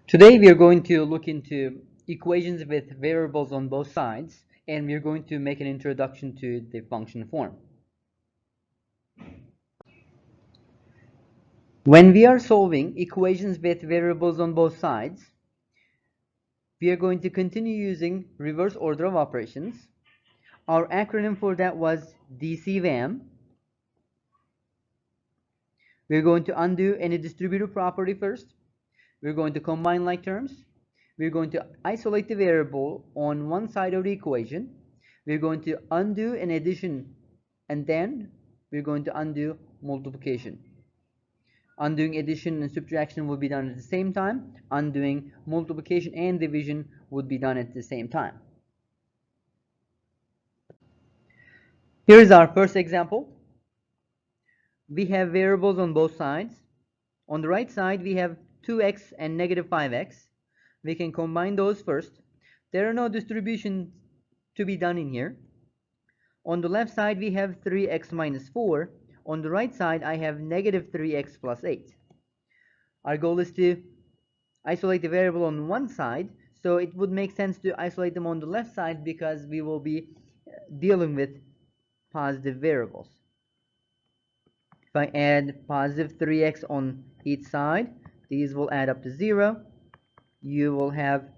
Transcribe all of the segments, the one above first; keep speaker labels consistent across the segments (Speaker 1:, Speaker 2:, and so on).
Speaker 1: Today we are going to look into equations with variables on both sides, and we are going to make an introduction to the function form. When we are solving equations with variables on both sides, we are going to continue using reverse order of operations. Our acronym for that was DCVAM. We're going to undo any distributive property first. We're going to combine like terms. We're going to isolate the variable on one side of the equation. We're going to undo an addition, and then we're going to undo multiplication. Undoing addition and subtraction will be done at the same time. Undoing multiplication and division would be done at the same time. Here is our first example. We have variables on both sides. On the right side, we have 2x and negative 5x. We can combine those first. There are no distributions to be done in here. On the left side, we have 3x minus 4. On the right side, I have negative 3x plus 8. Our goal is to isolate the variable on one side, so it would make sense to isolate them on the left side because we will be dealing with positive variables. If I add positive 3x on each side, these will add up to 0. You will have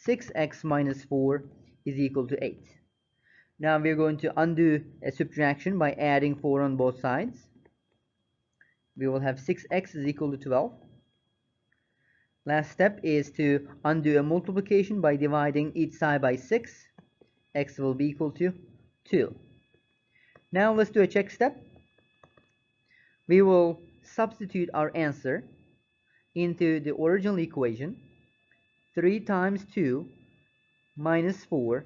Speaker 1: 6x minus 4 is equal to 8. Now we're going to undo a subtraction by adding 4 on both sides. We will have 6x is equal to 12. Last step is to undo a multiplication by dividing each side by 6. X will be equal to 2. Now let's do a check step. We will substitute our answer into the original equation. 3 times 2 minus 4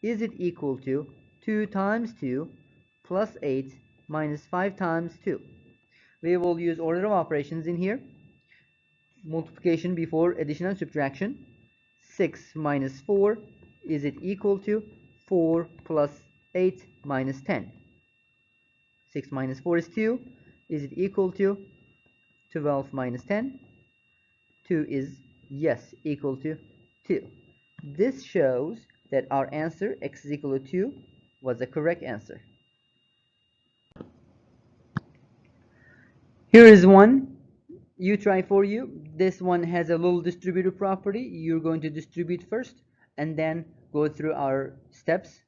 Speaker 1: is it equal to 2 times 2 plus 8 minus 5 times 2. We will use order of operations in here. Multiplication before addition and subtraction. 6 minus 4 is it equal to 4 plus 8 minus 10. 6 minus 4 is 2. Is it equal to 12 minus 10? 2 is, yes, equal to 2. This shows that our answer, x is equal to 2, was the correct answer. Here is one you try for you. This one has a little distributive property. You're going to distribute first and then go through our steps.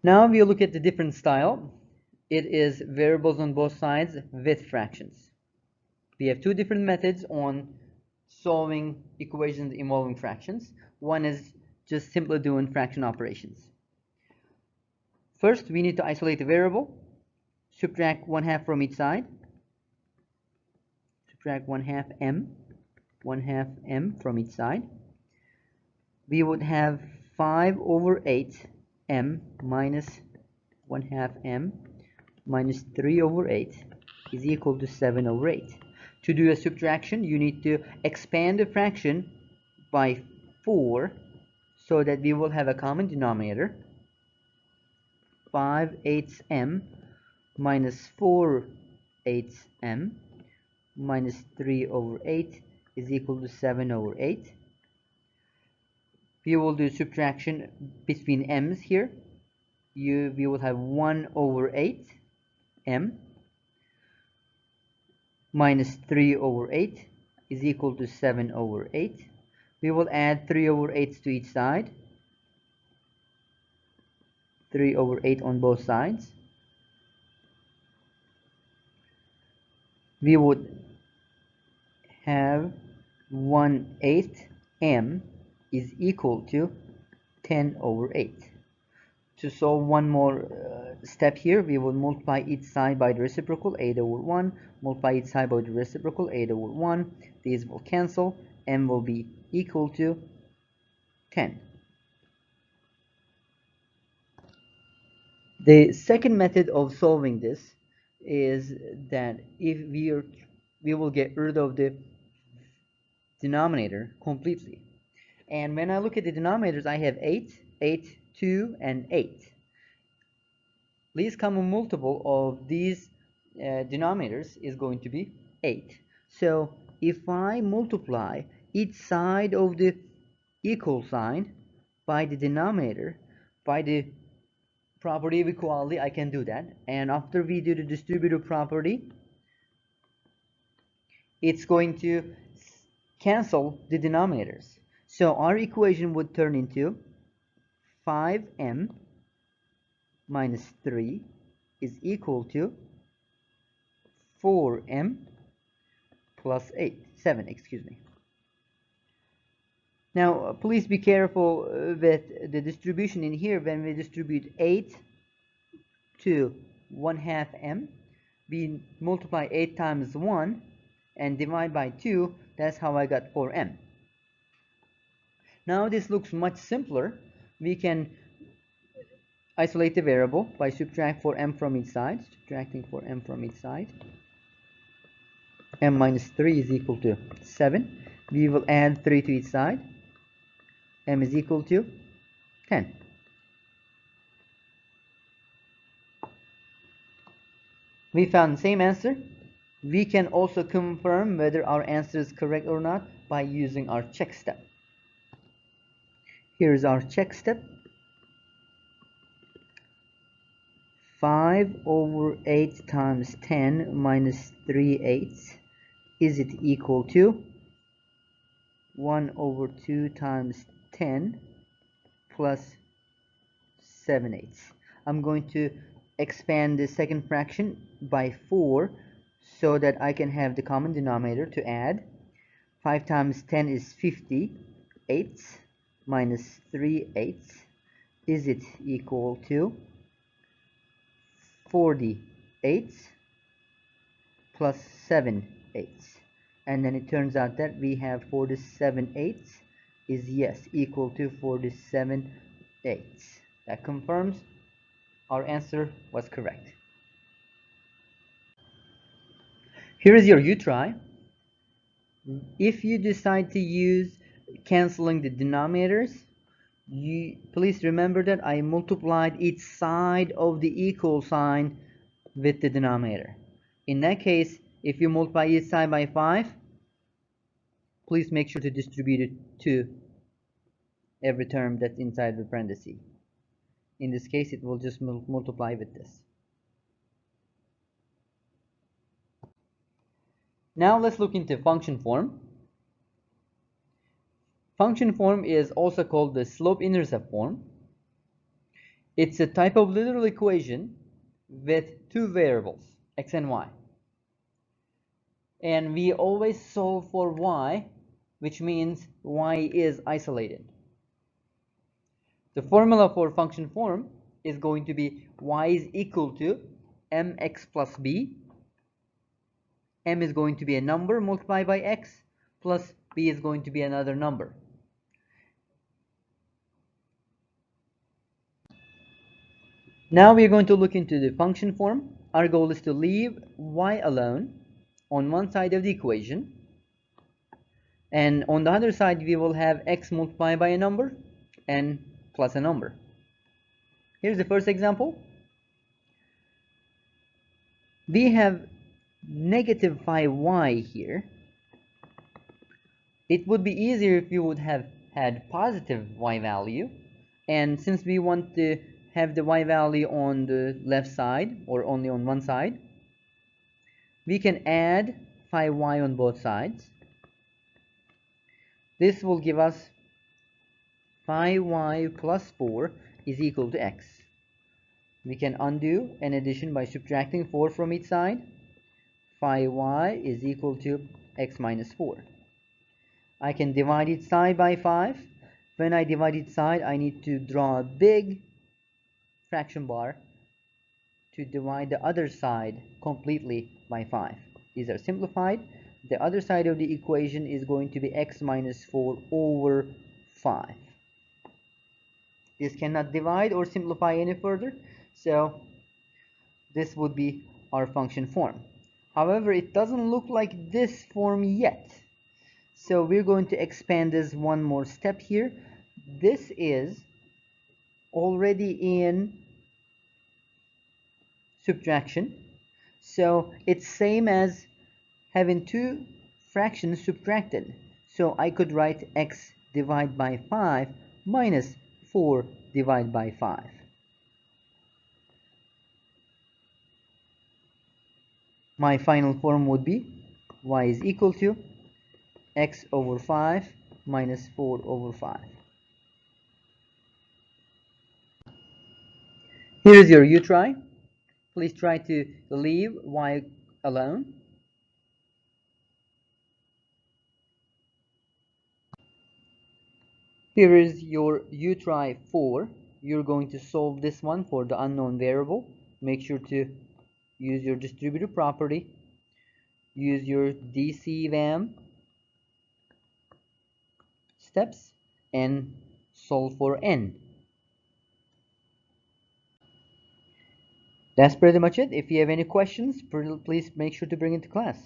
Speaker 1: Now we look at the different style. It is variables on both sides with fractions. We have two different methods on solving equations involving fractions. One is just simply doing fraction operations. First, we need to isolate the variable. Subtract 1/2 from each side. Subtract 1/2 m from each side. We would have 5 over 8 m minus 1/2 m minus 3 over 8 is equal to 7 over 8. To do a subtraction, you need to expand the fraction by 4 so that we will have a common denominator. 5/8 m minus 4/8 m minus 3 over 8 is equal to 7 over 8. We will do subtraction between m's here. We will have 1 over 8 m minus 3 over 8 is equal to 7 over 8. We will add 3 over 8 to each side. 3 over 8 on both sides. We would have 1/8 m is equal to 10 over 8. To solve one more step here, we will multiply each side by the reciprocal, 8 over 1. Multiply each side by the reciprocal, 8 over 1. These will cancel. M will be equal to 10. The second method of solving this is that if we will get rid of the denominator completely. And when I look at the denominators, I have 8, 8, 2, and 8. least common multiple of these denominators is going to be 8. So if I multiply each side of the equal sign by the denominator, by the property of equality, I can do that. And after we do the distributive property, it's going to cancel the denominators. So our equation would turn into 5m minus 3 is equal to 4m plus 7, excuse me. Now, please be careful with the distribution in here. When we distribute 8 to 1/2 m, we multiply 8 times 1 and divide by 2. That's how I got 4m. Now this looks much simpler. We can isolate the variable by subtract 4m from each side. Subtracting 4m from each side. m minus 3 is equal to 7. We will add 3 to each side. M is equal to 10. We found the same answer. We can also confirm whether our answer is correct or not by using our check step. Here's our check step. 5 over 8 times 10 minus 3/8. Is it equal to 1 over 2 times 10 plus 7/8. I'm going to expand the second fraction by 4 so that I can have the common denominator to add. 5 times 10 is 58 minus 3/8. Is it equal to 48 plus 7/8? And then it turns out that we have 47/8 is yes equal to 47/8. That confirms our answer was correct. Here is your U-try. If you decide to use canceling the denominators, please remember that I multiplied each side of the equal sign with the denominator. In that case, if you multiply each side by 5, please make sure to distribute it to every term that's inside the parenthesis. In this case, it will just multiply with this. Now let's look into function form. Function form is also called the slope-intercept form. It's a type of literal equation with two variables, x and y. And we always solve for y, which means y is isolated. The formula for function form is going to be y is equal to mx plus b. M is going to be a number multiplied by x, plus b is going to be another number. Now we're going to look into the function form. Our goal is to leave y alone on one side of the equation, and on the other side we will have x multiplied by a number and plus a number. Here's the first example. We have negative 5y here. It would be easier if you would have had positive y value, and since we want to have the y value on the left side or only on one side, we can add 5y on both sides. This will give us 5y plus 4 is equal to x. We can undo an addition by subtracting 4 from each side. 5y is equal to x minus 4. I can divide each side by 5. When I divide each side, I need to draw a big fraction bar to divide the other side completely by 5. These are simplified. The other side of the equation is going to be x minus 4 over 5. This cannot divide or simplify any further, so this would be our function form. However, it doesn't look like this form yet, so we're going to expand this one more step here. This is already in subtraction. So it's same as having two fractions subtracted. So I could write x divided by 5 minus 4 divided by 5. My final form would be y is equal to x over 5 minus 4 over 5. Here is your u-try. Please try to leave y alone. Here is your u-try 4. You're going to solve this one for the unknown variable. Make sure to use your distributive property. Use your DCVAM steps and solve for n. That's pretty much it. If you have any questions, please make sure to bring it to class.